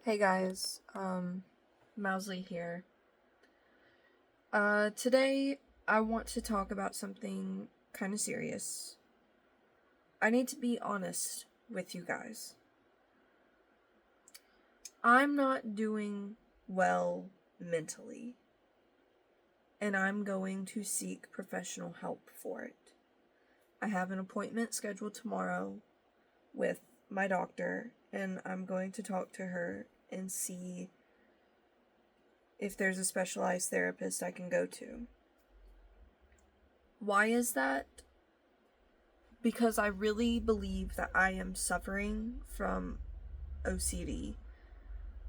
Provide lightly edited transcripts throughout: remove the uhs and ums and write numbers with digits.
Hey guys, Mousley here. Today I want to talk about something kind of serious. I need to be honest with you guys. I'm not doing well mentally, and I'm going to seek professional help for it. I have an appointment scheduled tomorrow with my doctor, and I'm going to talk to her and see if there's a specialized therapist I can go to. Why is that? Because I really believe that I am suffering from OCD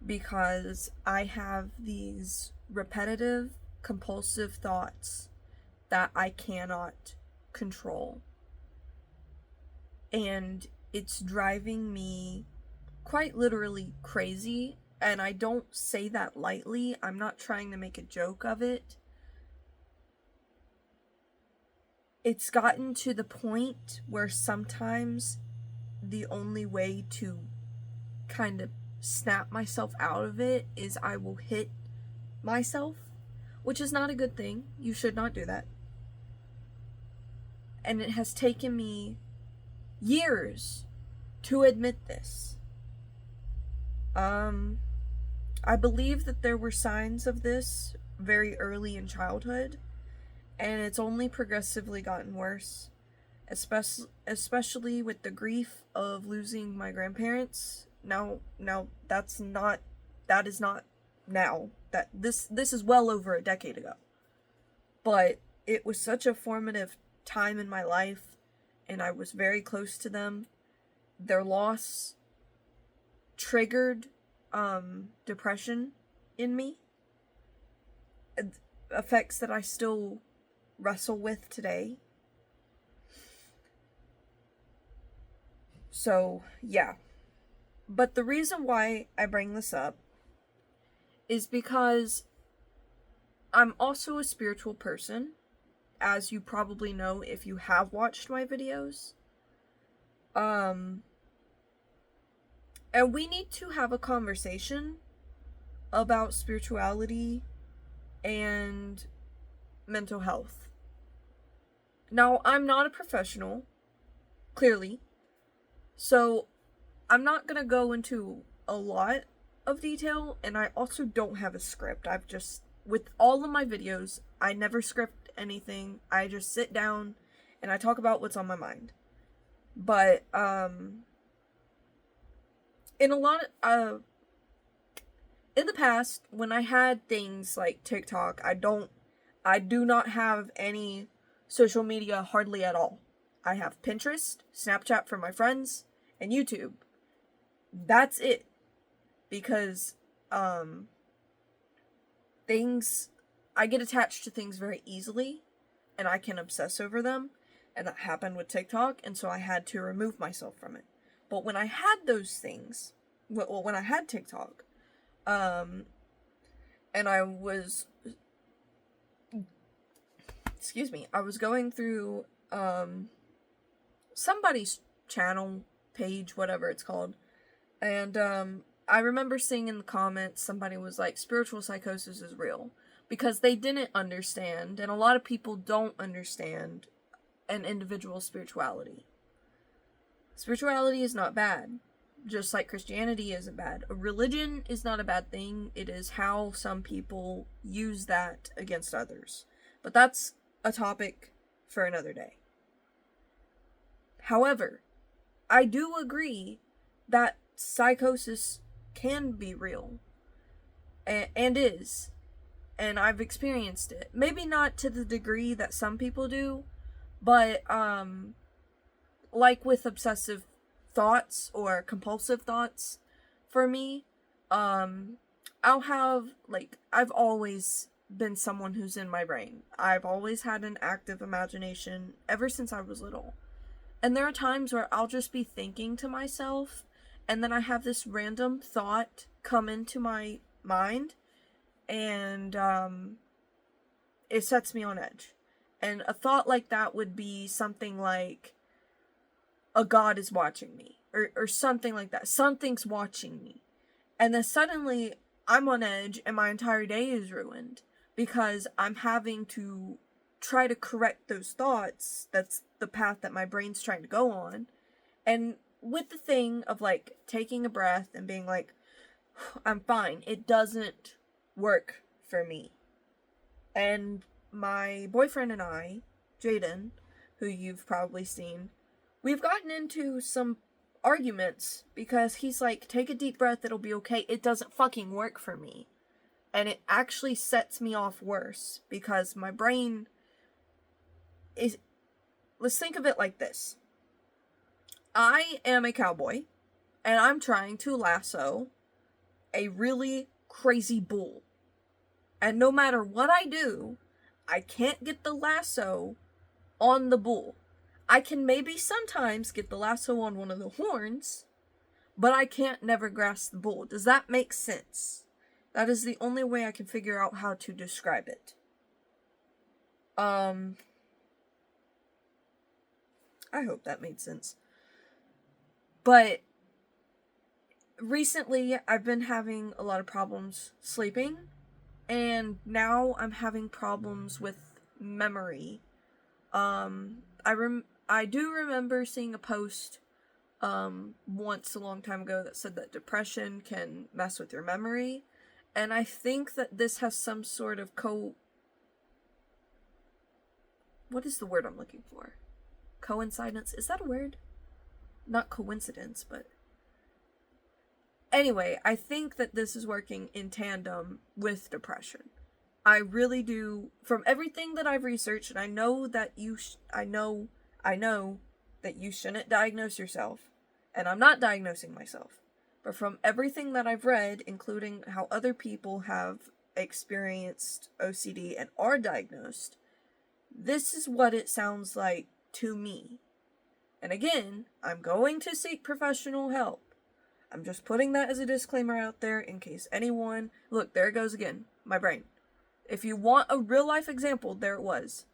because I have these repetitive, compulsive thoughts that I cannot control. And it's driving me quite literally crazy. And I don't say that lightly. I'm not trying to make a joke of it. It's gotten to the point where sometimes the only way to kind of snap myself out of it is I will hit myself, which is not a good thing. You should not do that. And it has taken me years to admit this. I believe that there were signs of this very early in childhood, and it's only progressively gotten worse, especially with the grief of losing my grandparents. Now that is not now. That this is well over a decade ago. But it was such a formative time in my life, and I was very close to them. Their loss triggered depression in me, effects that I still wrestle with today. So, yeah. But the reason why I bring this up is because I'm also a spiritual person, as you probably know if you have watched my videos. And we need to have a conversation about spirituality and mental health. Now, I'm not a professional, clearly, so I'm not gonna go into a lot of detail, and I also don't have a script. With all of my videos, I never script anything. I just sit down and I talk about what's on my mind. But, in the past, when I had things like TikTok, I do not have any social media hardly at all. I have Pinterest, Snapchat for my friends, and YouTube. That's it. Because, I get attached to things very easily, and I can obsess over them, and that happened with TikTok, and so I had to remove myself from it. But when I had those things, when I had TikTok, and I was going through somebody's channel, page, whatever it's called, and I remember seeing in the comments somebody was like, spiritual psychosis is real, because they didn't understand, and a lot of people don't understand an individual's spirituality. Spirituality is not bad, just like Christianity isn't bad. A religion is not a bad thing. It is how some people use that against others. But that's a topic for another day. However, I do agree that psychosis can be real. And is. And I've experienced it. Maybe not to the degree that some people do, but like with obsessive thoughts or compulsive thoughts, for me, I'll have, I've always been someone who's in my brain. I've always had an active imagination ever since I was little. And there are times where I'll just be thinking to myself, and then I have this random thought come into my mind, and it sets me on edge. And a thought like that would be something like, a god is watching me, or something like that. Something's watching me. And then suddenly I'm on edge and my entire day is ruined because I'm having to try to correct those thoughts. That's the path that my brain's trying to go on. And with the thing of like taking a breath and being like, I'm fine, it doesn't work for me. And my boyfriend and I, Jaden, who you've probably seen, we've gotten into some arguments because he's like, take a deep breath, it'll be okay. It doesn't fucking work for me. And it actually sets me off worse because my brain is. Let's think of it like this. I am a cowboy and I'm trying to lasso a really crazy bull. And no matter what I do, I can't get the lasso on the bull. I can maybe sometimes get the lasso on one of the horns, but I can't never grasp the bull. Does that make sense? That is the only way I can figure out how to describe it. I hope that made sense. But recently I've been having a lot of problems sleeping, and now I'm having problems with memory. I do remember seeing a post once a long time ago that said that depression can mess with your memory, and I think that this has some sort of what is the word I'm looking for? Coincidence? Is that a word? Not coincidence, but anyway, I think that this is working in tandem with depression. I really do. From everything that I've researched, and I know that I know that you shouldn't diagnose yourself, and I'm not diagnosing myself. But from everything that I've read, including how other people have experienced OCD and are diagnosed, this is what it sounds like to me. And again, I'm going to seek professional help. I'm just putting that as a disclaimer out there in case anyone... Look, there it goes again. My brain. If you want a real life example, there it was.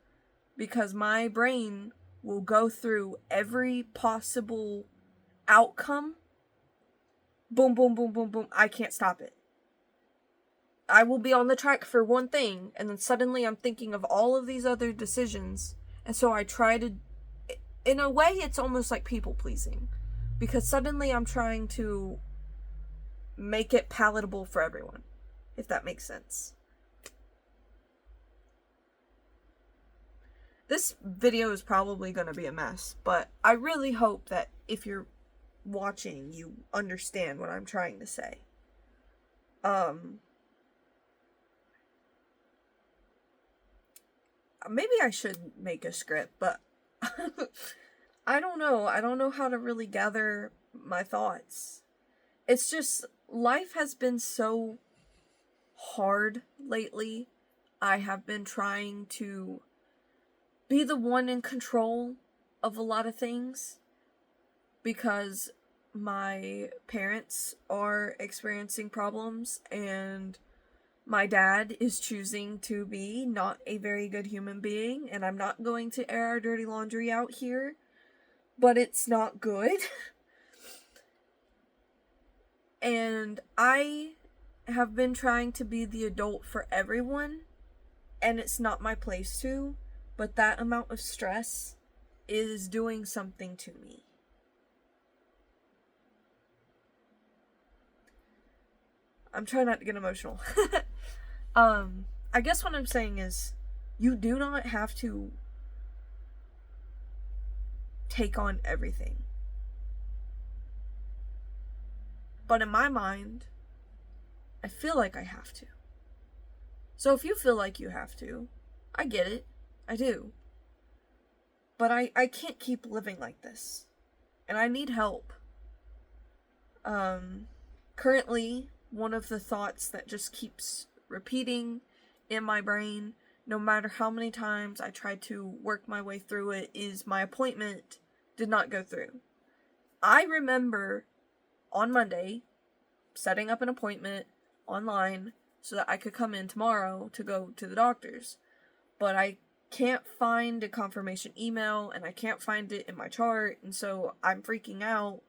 Because my brain will go through every possible outcome. Boom, boom, boom, boom, boom. I can't stop it. I will be on the track for one thing, and then suddenly I'm thinking of all of these other decisions. And so I try to... In a way, it's almost like people pleasing. Because suddenly I'm trying to make it palatable for everyone. If that makes sense. This video is probably going to be a mess, but I really hope that if you're watching, you understand what I'm trying to say. Maybe I should make a script, but I don't know. I don't know how to really gather my thoughts. It's just, life has been so hard lately. I have been trying to be the one in control of a lot of things because my parents are experiencing problems and my dad is choosing to be not a very good human being, and I'm not going to air our dirty laundry out here, but it's not good. And I have been trying to be the adult for everyone, and it's not my place to, but that amount of stress is doing something to me. I'm trying not to get emotional. I guess what I'm saying is, you do not have to take on everything. But in my mind, I feel like I have to. So if you feel like you have to, I get it. I do. But I can't keep living like this. And I need help. Currently, one of the thoughts that just keeps repeating in my brain, no matter how many times I try to work my way through it, is my appointment did not go through. I remember on Monday setting up an appointment online so that I could come in tomorrow to go to the doctor's. But I can't find a confirmation email and I can't find it in my chart, and so I'm freaking out.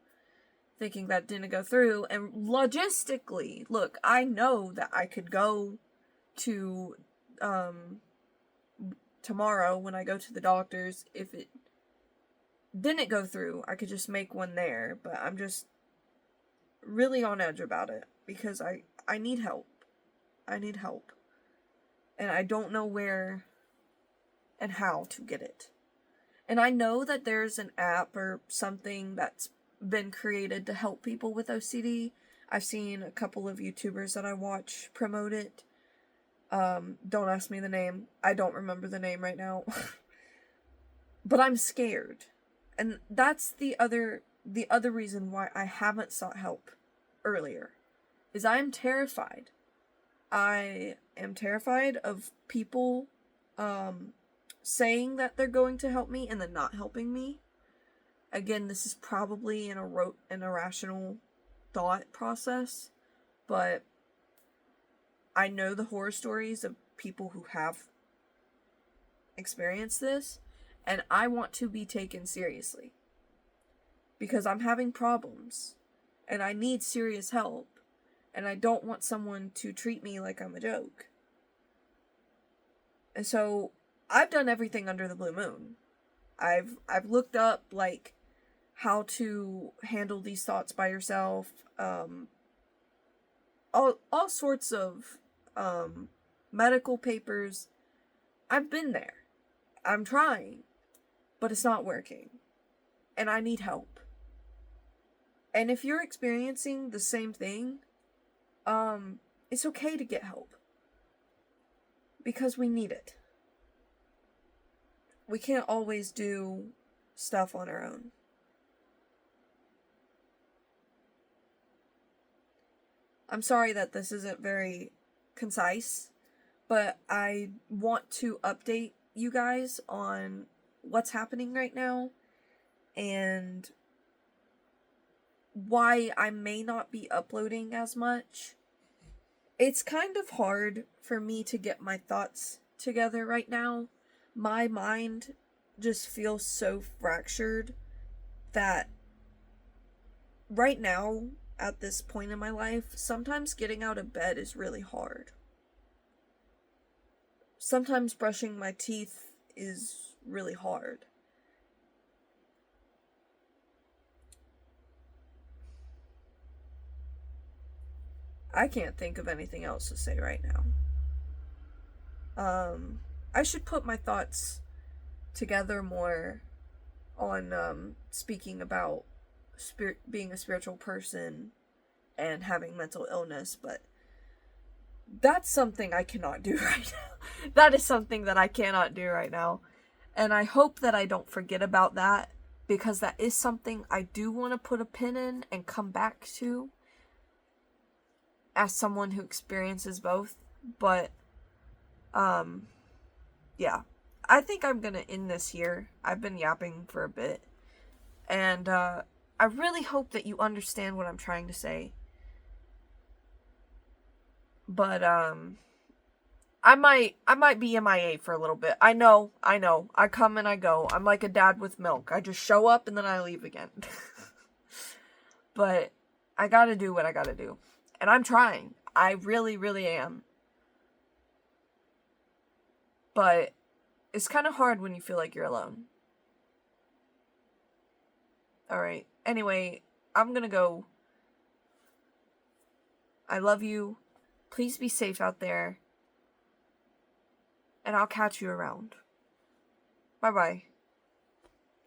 thinking that didn't go through. And logistically, look, I know that I could go to tomorrow when I go to the doctor's. If it didn't go through, I could just make one there, but I'm just really on edge about it because I need help. I need help. And I don't know where and how to get it. And I know that there's an app or something that's been created to help people with OCD. I've seen a couple of YouTubers that I watch promote it. Don't ask me the name. I don't remember the name right now. But I'm scared. And that's the other reason why I haven't sought help earlier. Is I am terrified. I am terrified of people saying that they're going to help me and then not helping me. Again, this is probably an irrational thought process, but I know the horror stories of people who have experienced this, and I want to be taken seriously. Because I'm having problems, and I need serious help, and I don't want someone to treat me like I'm a joke. And so, I've done everything under the blue moon. I've looked up, like, how to handle these thoughts by yourself, all sorts of, medical papers. I've been there. I'm trying, but it's not working. And I need help. And if you're experiencing the same thing, it's okay to get help. Because we need it. We can't always do stuff on our own. I'm sorry that this isn't very concise, but I want to update you guys on what's happening right now and why I may not be uploading as much. It's kind of hard for me to get my thoughts together right now. My mind just feels so fractured that right now, at this point in my life, sometimes getting out of bed is really hard. Sometimes brushing my teeth is really hard. I can't think of anything else to say right now. I should put my thoughts together more on speaking about being a spiritual person and having mental illness, but that's something I cannot do right now. That is something that I cannot do right now. And I hope that I don't forget about that, because that is something I do want to put a pin in and come back to as someone who experiences both. But, yeah. I think I'm gonna end this here. I've been yapping for a bit. And, I really hope that you understand what I'm trying to say. But, I might be MIA for a little bit. I know. I come and I go. I'm like a dad with milk. I just show up and then I leave again. But I gotta do what I gotta do. And I'm trying. I really, really am. But it's kind of hard when you feel like you're alone. Alright. Anyway, I'm gonna go. I love you. Please be safe out there. And I'll catch you around. Bye-bye.